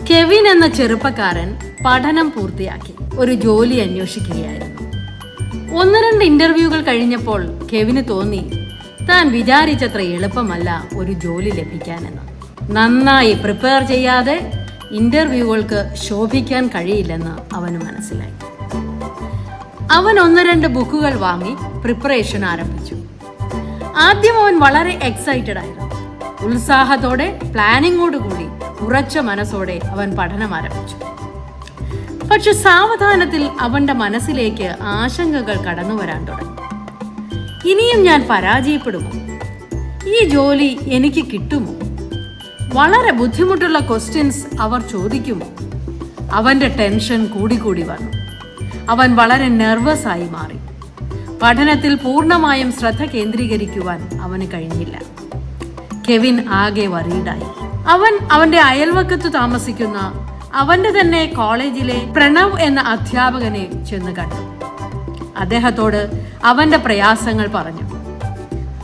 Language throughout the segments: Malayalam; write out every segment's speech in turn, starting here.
കെവിൻ എന്ന ചെറുപ്പക്കാരൻ പഠനം പൂർത്തിയാക്കി ഒരു ജോലി അന്വേഷിക്കുകയായിരുന്നു. 1-2 ഇന്റർവ്യൂകൾ കഴിഞ്ഞപ്പോൾ കെവിന് തോന്നി താൻ വിചാരിച്ചത്ര എളുപ്പമല്ല ഒരു ജോലി ലഭിക്കാനെന്ന്. നന്നായി പ്രിപ്പയർ ചെയ്യാതെ ഇന്റർവ്യൂകൾക്ക് ശോഭിക്കാൻ കഴിയില്ലെന്ന് അവന് മനസ്സിലായി. അവൻ 1-2 ബുക്കുകൾ വാങ്ങി പ്രിപ്പറേഷൻ ആരംഭിച്ചു. ആദ്യം അവൻ വളരെ എക്സൈറ്റഡ് ആയിരുന്നു. ഉത്സാഹത്തോടെ, പ്ലാനിങ്ങോടുകൂടി, ഉറച്ച മനസ്സോടെ അവൻ പഠനം ആരംഭിച്ചു. പക്ഷെ സാവധാനത്തിൽ അവന്റെ മനസ്സിലേക്ക് ആശങ്കകൾ കടന്നു വരാൻ തുടങ്ങി. ഇനിയും ഞാൻ പരാജയപ്പെടുമോ? ഈ ജോലി എനിക്ക് കിട്ടുമോ? വളരെ ബുദ്ധിമുട്ടുള്ള ക്വസ്റ്റ്യൻസ് അവർ ചോദിക്കുമോ? അവന്റെ ടെൻഷൻ കൂടിക്കൂടി വന്നു. അവൻ വളരെ നെർവസ് ആയി മാറി. പഠനത്തിൽ പൂർണ്ണമായും ശ്രദ്ധ കേന്ദ്രീകരിക്കുവാൻ അവന് കഴിഞ്ഞില്ല. കെവിൻ ആകെ വറീഡായി. അവൻ അവന്റെ അയൽവക്കത്ത് താമസിക്കുന്ന അവന്റെ തന്നെ കോളേജിലെ പ്രണവ് എന്ന അധ്യാപകനെ ചെന്ന് കണ്ടു. അദ്ദേഹത്തോട് അവന്റെ പ്രയാസങ്ങൾ പറഞ്ഞു.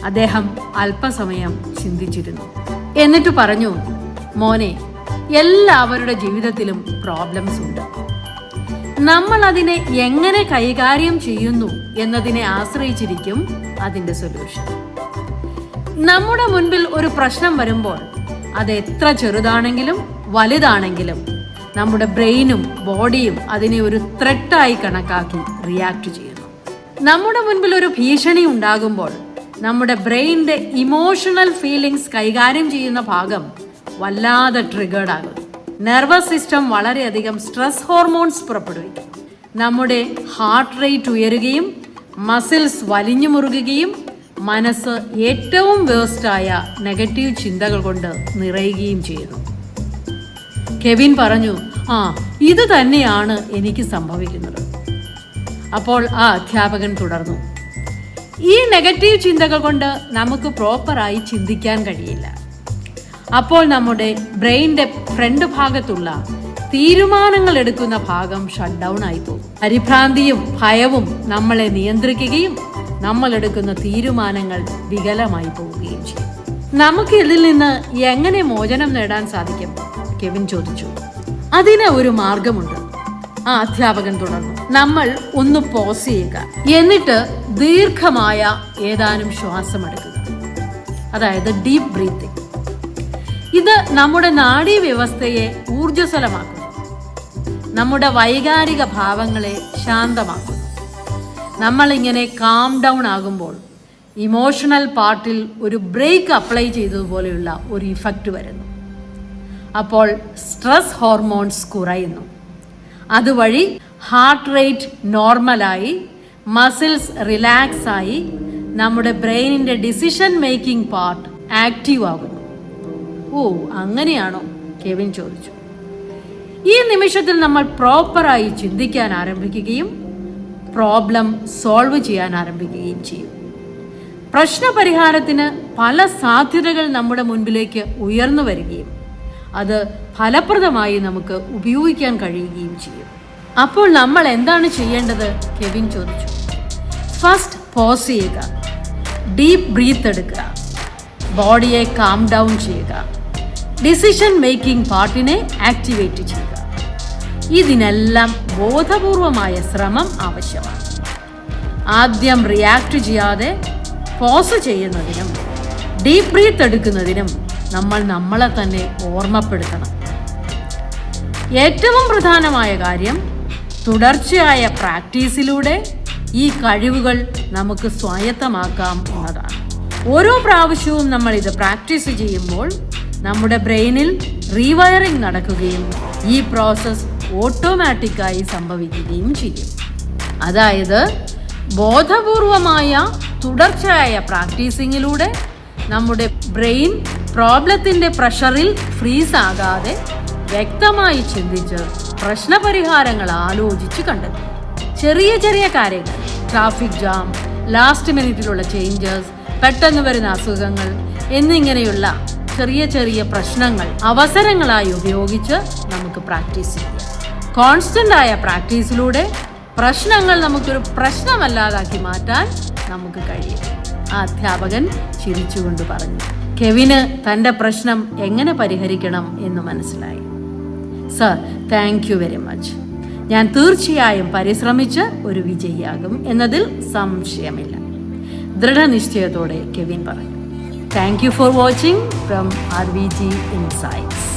അദ്ദേഹം അല്പസമയം ചിന്തിച്ചിരുന്നു. എന്നിട്ട് പറഞ്ഞു, മോനെ, എല്ലാവരുടെ ജീവിതത്തിലും പ്രോബ്ലംസ് ഉണ്ട്. നമ്മൾ അതിനെ എങ്ങനെ കൈകാര്യം ചെയ്യുന്നു എന്നതിനെ ആശ്രയിച്ചിരിക്കും അതിന്റെ സൊല്യൂഷൻ. നമ്മുടെ മുൻപിൽ ഒരു പ്രശ്നം വരുമ്പോൾ അത് എത്ര ചെറുതാണെങ്കിലും വലുതാണെങ്കിലും നമ്മുടെ ബ്രെയിനും ബോഡിയും അതിനെ ഒരു ത്രെട്ടായി കണക്കാക്കി റിയാക്ട് ചെയ്യുന്നു. നമ്മുടെ മുൻപിൽ ഒരു ഭീഷണി ഉണ്ടാകുമ്പോൾ നമ്മുടെ ബ്രെയിനിന്റെ ഇമോഷണൽ ഫീലിംഗ്സ് കൈകാര്യം ചെയ്യുന്ന ഭാഗം വല്ലാതെ ട്രിഗേർഡ് ആകും. നെർവസ് സിസ്റ്റം വളരെയധികം സ്ട്രെസ് ഹോർമോൺസ് പുറപ്പെടുവിക്കും. നമ്മുടെ ഹാർട്ട് റേറ്റ് ഉയരുകയും മസിൽസ് വലിഞ്ഞു മുറുകുകയും മനസ്സ് ഏറ്റവും വേഴ്സ്റ്റായ നെഗറ്റീവ് ചിന്തകൾ കൊണ്ട് നിറയുകയും ചെയ്യുന്നു. കെവിൻ പറഞ്ഞു, ഇത് തന്നെയാണ് എനിക്ക് സംഭവിക്കുന്നത്. അപ്പോൾ ആ അധ്യാപകൻ തുടർന്നു, ഈ നെഗറ്റീവ് ചിന്തകൾ കൊണ്ട് നമുക്ക് പ്രോപ്പറായി ചിന്തിക്കാൻ കഴിയില്ല. അപ്പോൾ നമ്മുടെ ബ്രെയിനിന്റെ ഫ്രണ്ട് ഭാഗത്തുള്ള തീരുമാനങ്ങൾ എടുക്കുന്ന ഭാഗം ഷട്ട് ഡൗൺ ആയി പോകും. പരിഭ്രാന്തിയും ഭയവും നമ്മളെ നിയന്ത്രിക്കുകയും നമ്മൾ എടുക്കുന്ന തീരുമാനങ്ങൾ വികലമായി പോവുകയും ചെയ്യും. നമുക്ക് ഇതിൽ നിന്ന് എങ്ങനെ മോചനം നേടാൻ സാധിക്കും? കെവിൻ ചോദിച്ചു. അതിന് ഒരു മാർഗമുണ്ട്, ആ അധ്യാപകൻ തുടർന്നു. നമ്മൾ ഒന്ന് പോസ് ചെയ്യുക, എന്നിട്ട് ദീർഘമായ ഏതാനും ശ്വാസമെടുക്കുക, അതായത് ഡീപ്പ് ബ്രീത്തിങ്. ഇത് നമ്മുടെ നാഡീവ്യവസ്ഥയെ ഊർജ്ജസ്വലമാക്കുന്നു, നമ്മുടെ വൈകാരിക ഭാവങ്ങളെ ശാന്തമാക്കുന്നു. നമ്മളിങ്ങനെ കാം ഡൗൺ ആകുമ്പോൾ ഇമോഷണൽ പാർട്ടിൽ ഒരു ബ്രേക്ക് അപ്ലൈ ചെയ്തതുപോലെയുള്ള ഒരു ഇഫക്റ്റ് വരുന്നു. അപ്പോൾ സ്ട്രെസ് ഹോർമോൺസ് കുറയുന്നു. അതുവഴി ഹാർട്ട് റേറ്റ് നോർമലായി, മസിൽസ് റിലാക്സ് ആയി, നമ്മുടെ ബ്രെയിനിൻ്റെ ഡിസിഷൻ മേക്കിംഗ് പാർട്ട് ആക്റ്റീവ് ആകുന്നു. അങ്ങനെയാണോ? കെവിൻ ചോദിച്ചു. ഈ നിമിഷത്തിൽ നമ്മൾ പ്രോപ്പറായി ചിന്തിക്കാൻ ആരംഭിക്കുകയും പ്രോബ്ലം സോൾവ് ചെയ്യാൻ ആരംഭിക്കുകയും ചെയ്യും. പ്രശ്നപരിഹാരത്തിന് പല സാധ്യതകൾ നമ്മുടെ മുൻപിലേക്ക് ഉയർന്നു വരികയും അത് ഫലപ്രദമായി നമുക്ക് ഉപയോഗിക്കാൻ കഴിയുകയും ചെയ്യും. അപ്പോൾ നമ്മൾ എന്താണ് ചെയ്യേണ്ടത്? കെവിൻ ചോദിച്ചു. ഫസ്റ്റ് പോസ് ചെയ്യുക, ഡീപ്പ് ബ്രീത്ത് എടുക്കുക, ബോഡിയെ കാം ഡൗൺ ചെയ്യുക, ഡിസിഷൻ മേക്കിംഗ് പാർട്ടിനെ ആക്ടിവേറ്റ് ചെയ്യുക. ഇതിനെല്ലാം ബോധപൂർവമായ ശ്രമം ആവശ്യമാണ്. ആദ്യം റിയാക്ട് ചെയ്യാതെ പോസ് ചെയ്യുന്നതിനും ഡീപ്പ് ബ്രീത്ത് എടുക്കുന്നതിനും നമ്മൾ നമ്മളെ തന്നെ ഓർമ്മപ്പെടുത്തണം. ഏറ്റവും പ്രധാനമായ കാര്യം, തുടർച്ചയായ പ്രാക്ടീസിലൂടെ ഈ കഴിവുകൾ നമുക്ക് സ്വായത്തമാക്കാം എന്നതാണ്. ഓരോ പ്രാവശ്യവും നമ്മൾ ഇത് പ്രാക്ടീസ് ചെയ്യുമ്പോൾ നമ്മുടെ ബ്രെയിനിൽ റീവയറിംഗ് നടക്കുകയും ഈ പ്രോസസ്സ് ഓട്ടോമാറ്റിക്കായി സംഭവിക്കുകയും ചെയ്യും. അതായത് ബോധപൂർവമായ തുടർച്ചയായ പ്രാക്ടീസിങ്ങിലൂടെ നമ്മുടെ ബ്രെയിൻ പ്രോബ്ലത്തിൻ്റെ പ്രഷറിൽ ഫ്രീസ് ആകാതെ വ്യക്തമായി ചിന്തിച്ച് പ്രശ്നപരിഹാരങ്ങൾ ആലോചിച്ച് കണ്ടെത്തും. ചെറിയ ചെറിയ കാര്യങ്ങൾ, ട്രാഫിക് ജാം, ലാസ്റ്റ് മിനിറ്റിലുള്ള ചേഞ്ചസ്, പെട്ടെന്ന് വരുന്ന അസുഖങ്ങൾ എന്നിങ്ങനെയുള്ള ചെറിയ ചെറിയ പ്രശ്നങ്ങൾ അവസരങ്ങളായി ഉപയോഗിച്ച് നമുക്ക് പ്രാക്ടീസ് ചെയ്യാം. കോൺസ്റ്റന്റ് ആയ പ്രാക്ടീസിലൂടെ പ്രശ്നങ്ങൾ നമുക്കൊരു പ്രശ്നമല്ലാതാക്കി മാറ്റാൻ നമുക്ക് കഴിയും. ആ അധ്യാപകൻ ചിരിച്ചുകൊണ്ട് പറഞ്ഞു. കെവിന് തൻ്റെ പ്രശ്നം എങ്ങനെ പരിഹരിക്കണം എന്ന് മനസ്സിലായി. Sir, thank you very much. ഞാൻ തീർച്ചയായും പരിശ്രമിച്ച് ഒരു വിജയിയാകും എന്നതിൽ സംശയമില്ല, ദൃഢനിശ്ചയത്തോടെ കെവിൻ പറഞ്ഞു. Thank you for watching from RVG Insights.